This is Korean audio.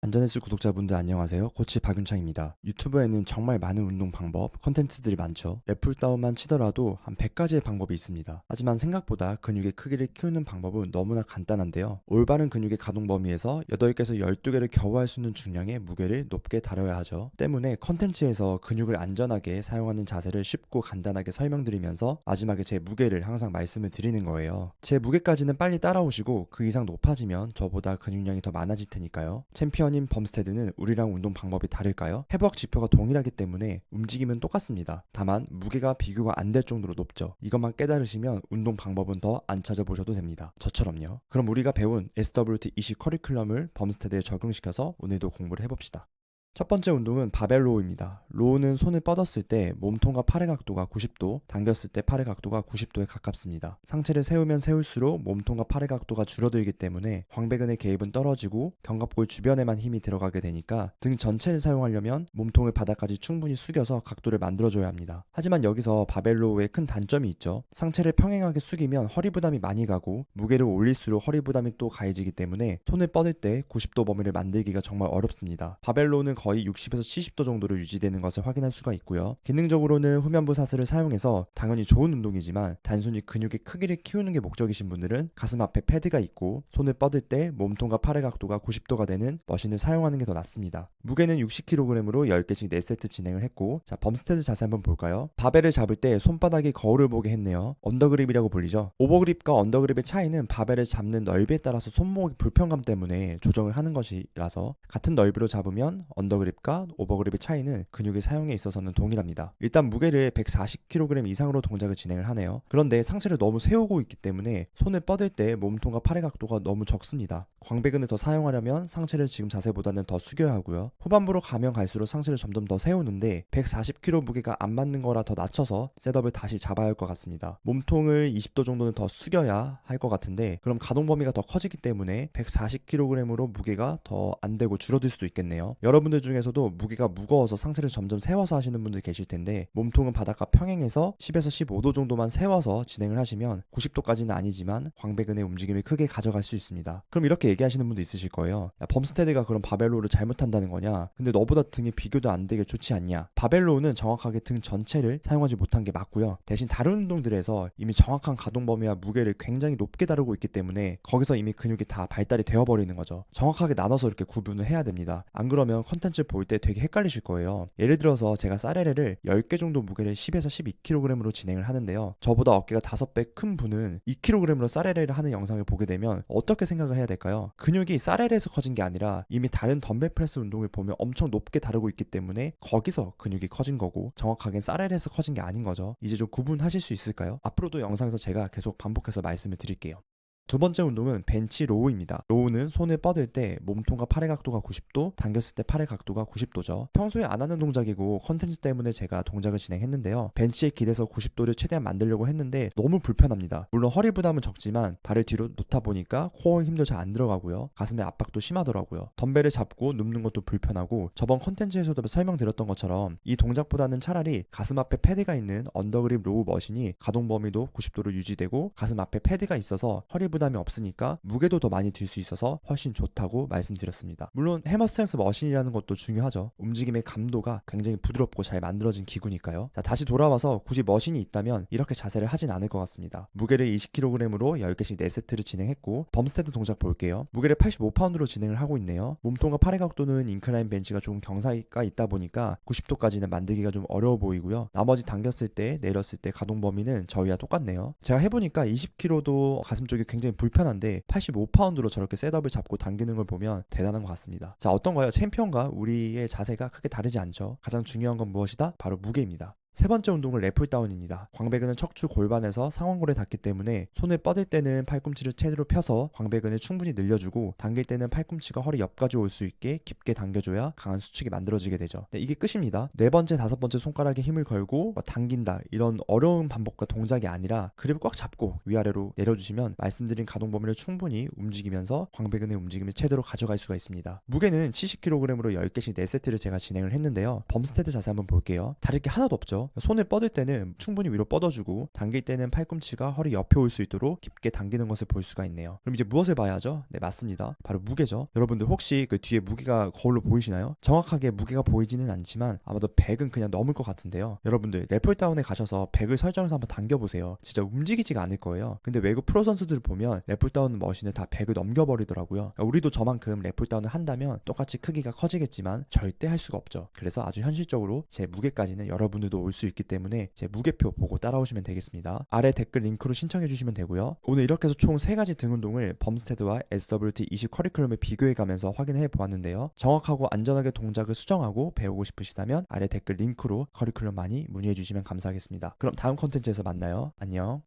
안전헬스 구독자분들 안녕하세요. 코치 박윤창입니다. 유튜브에는 정말 많은 운동 방법, 컨텐츠들이 많죠. 랩풀다운만 치더라도 한 100가지의 방법이 있습니다. 하지만 생각보다 근육의 크기를 키우는 방법은 너무나 간단한데요. 올바른 근육의 가동 범위에서 8개에서 12개를 겨우 할 수 있는 중량의 무게를 높게 다뤄야 하죠. 때문에 컨텐츠에서 근육을 안전하게 사용하는 자세를 쉽고 간단하게 설명드리면서 마지막에 제 무게를 항상 말씀을 드리는 거예요. 제 무게까지는 빨리 따라오시고 그 이상 높아지면 저보다 근육량이 더 많아질 테니까요. 챔피언인 범스테드는 우리랑 운동 방법이 다를까요? 회복 지표가 동일하기 때문에 움직임은 똑같습니다. 다만 무게가 비교가 안 될 정도로 높죠. 이것만 깨달으시면 운동 방법은 더 안 찾아보셔도 됩니다. 저처럼요. 그럼 우리가 배운 SWT 20 커리큘럼을 범스테드에 적용시켜서 오늘도 공부를 해봅시다. 첫 번째 운동은 바벨 로우입니다. 로우는 손을 뻗었을 때 몸통과 팔의 각도가 90도, 당겼을 때 팔의 각도가 90도에 가깝습니다. 상체를 세우면 세울수록 몸통과 팔의 각도가 줄어들기 때문에 광배근의 개입은 떨어지고 견갑골 주변에만 힘이 들어가게 되니까 등 전체를 사용하려면 몸통을 바닥까지 충분히 숙여서 각도를 만들어줘야 합니다. 하지만 여기서 바벨 로우의 큰 단점이 있죠. 상체를 평행하게 숙이면 허리 부담이 많이 가고 무게를 올릴수록 허리 부담이 또 가해지기 때문에 손을 뻗을 때 90도 범위를 만들기가 정말 어렵습니다. 바벨 로우는 거의 60에서 70도 정도로 유지되는 것을 확인할 수가 있고요. 기능적으로는 후면부 사슬을 사용해서 당연히 좋은 운동이지만 단순히 근육의 크기를 키우는 게 목적이신 분들은 가슴 앞에 패드가 있고 손을 뻗을 때 몸통과 팔의 각도가 90도가 되는 머신을 사용하는 게 더 낫습니다. 무게는 60kg으로 10개씩 4세트 진행을 했고, 자, 범스테드 자세 한번 볼까요? 바벨을 잡을 때 손바닥이 거울을 보게 했네요. 언더그립이라고 불리죠. 오버그립과 언더그립의 차이는 바벨을 잡는 넓이에 따라서 손목의 불편감 때문에 조정을 하는 것이라서 같은 넓이로 잡으면 언더그립과 오버그립의 차이는 근육의 사용에 있어서는 동일합니다. 일단 무게를 140kg 이상으로 동작을 진행을 하네요. 그런데 상체를 너무 세우고 있기 때문에 손을 뻗을 때 몸통과 팔의 각도가 너무 적습니다. 광배근을 더 사용하려면 상체를 지금 자세보다는 더 숙여야 하고요. 후반부로 가면 갈수록 상체를 점점 더 세우는데 140kg 무게가 안 맞는 거라 더 낮춰서 셋업을 다시 잡아야 할 것 같습니다. 몸통을 20도 정도는 더 숙여야 할 것 같은데 그럼 가동 범위가 더 커지기 때문에 140kg으로 무게가 더 안 되고 줄어들 수도 있겠네요. 여러분들 중에서도 무게가 무거워서 상체를 점점 세워서 하시는 분들 계실 텐데 몸통은 바닥과 평행해서 10에서 15도 정도만 세워서 진행을 하시면 90도까지는 아니지만 광배근의 움직임을 크게 가져갈 수 있습니다. 그럼 이렇게 얘기하시는 분도 있으실 거예요. 야, 범스테드가 그럼 바벨로우를 잘못한다는 거냐? 근데 너보다 등이 비교도 안 되게 좋지 않냐? 바벨로우는 정확하게 등 전체를 사용하지 못한 게 맞고요. 대신 다른 운동들에서 이미 정확한 가동 범위와 무게를 굉장히 높게 다루고 있기 때문에 거기서 이미 근육이 다 발달이 되어버리는 거죠. 정확하게 나눠서 이렇게 구분을 해야 됩니다. 안 그러면 컨텐츠 볼 때 되게 헷갈리실 거예요. 예를 들어서 제가 쌀레레를 10개 정도 무게를 10에서 12kg으로 진행을 하는데요. 저보다 어깨가 5배 큰 분은 2kg으로 쌀레레를 하는 영상을 보게 되면 어떻게 생각을 해야 될까요? 근육이 쌀레레에서 커진 게 아니라 이미 다른 덤벨 프레스 운동을 보면 엄청 높게 다루고 있기 때문에 거기서 근육이 커진 거고 정확하게 쌀레레에서 커진 게 아닌 거죠. 이제 좀 구분하실 수 있을까요? 앞으로도 영상에서 제가 계속 반복해서 말씀을 드릴게요. 두 번째 운동은 벤치 로우입니다. 로우는 손을 뻗을 때 몸통과 팔의 각도가 90도, 당겼을 때 팔의 각도가 90도죠. 평소에 안 하는 동작이고 컨텐츠 때문에 제가 동작을 진행했는데요. 벤치에 기대서 90도를 최대한 만들려고 했는데 너무 불편합니다. 물론 허리 부담은 적지만 발을 뒤로 놓다 보니까 코어에 힘도 잘 안 들어가고요. 가슴에 압박도 심하더라고요. 덤벨을 잡고 눕는 것도 불편하고 저번 컨텐츠에서도 설명드렸던 것처럼 이 동작보다는 차라리 가슴 앞에 패드가 있는 언더그립 로우 머신이 가동 범위도 90도로 유지되고 가슴 앞에 패드가 있어서 허리 부담이 없으니까 무게도 더 많이 들 수 있어서 훨씬 좋다고 말씀드렸습니다. 물론 해머스트렝스 머신이라는 것도 중요하죠. 움직임의 감도가 굉장히 부드럽고 잘 만들어진 기구니까요. 자, 다시 돌아와서 굳이 머신이 있다면 이렇게 자세를 하진 않을 것 같습니다. 무게를 20kg으로 10개씩 4세트를 진행했고 범스테드 동작 볼게요. 무게를 85파운드로 진행을 하고 있네요. 몸통과 팔의 각도는 인클라인 벤치가 조금 경사가 있다 보니까 90도까지는 만들기가 좀 어려워 보이고요. 나머지 당겼을 때 내렸을 때 가동 범위는 저희와 똑같네요. 제가 해보니까 20kg도 가슴 쪽이 굉장히 불편한데 85파운드로 저렇게 셋업을 잡고 당기는 걸 보면 대단한 것 같습니다. 자, 어떤가요? 챔피언과 우리의 자세가 크게 다르지 않죠? 가장 중요한 건 무엇이다? 바로 무게입니다. 세 번째 운동은 랩풀다운입니다. 광배근은 척추 골반에서 상완골에 닿기 때문에 손을 뻗을 때는 팔꿈치를 최대로 펴서 광배근을 충분히 늘려주고 당길 때는 팔꿈치가 허리 옆까지 올 수 있게 깊게 당겨줘야 강한 수축이 만들어지게 되죠. 네, 이게 끝입니다. 네 번째, 다섯 번째 손가락에 힘을 걸고 당긴다 이런 어려운 반복과 동작이 아니라 그립을 꽉 잡고 위아래로 내려주시면 말씀드린 가동 범위를 충분히 움직이면서 광배근의 움직임을 최대로 가져갈 수가 있습니다. 무게는 70kg으로 10개씩 4세트를 제가 진행을 했는데요. 범스테드 자세 한번 볼게요. 다를 게 하나도 없죠. 무게죠. 손을 뻗을 때는 충분히 위로 뻗어주고 당길 때는 팔꿈치가 허리 옆에 올 수 있도록 깊게 당기는 것을 볼 수가 있네요. 그럼 이제 무엇을 봐야 하죠? 네, 맞습니다. 바로 무게죠. 여러분들 혹시 그 뒤에 무게가 거울로 보이시나요? 정확하게 무게가 보이지는 않지만 아마도 100은 그냥 넘을 것 같은데요. 여러분들 래플다운에 가셔서 100을 설정해서 한번 당겨보세요. 진짜 움직이지가 않을 거예요. 근데 외국 프로 선수들을 보면 래플다운 머신을 다 100을 넘겨버리더라고요. 그러니까 우리도 저만큼 래플다운을 한다면 똑같이 크기가 커지겠지만 절대 할 수가 없죠. 그래서 아주 현실적으로 제 무게까지는 여러분들도 올 수 있기 때문에 제 무게표 보고 따라오시면 되겠습니다. 아래 댓글 링크로 신청해 주시면 되고요. 오늘 이렇게 해서 총 3가지 등 운동을 범스테드와 SWT 20 커리큘럼을 비교해 가면서 확인해 보았는데요. 정확하고 안전하게 동작을 수정하고 배우고 싶으시다면 아래 댓글 링크로 커리큘럼 많이 문의해 주시면 감사하겠습니다. 그럼 다음 컨텐츠에서 만나요. 안녕.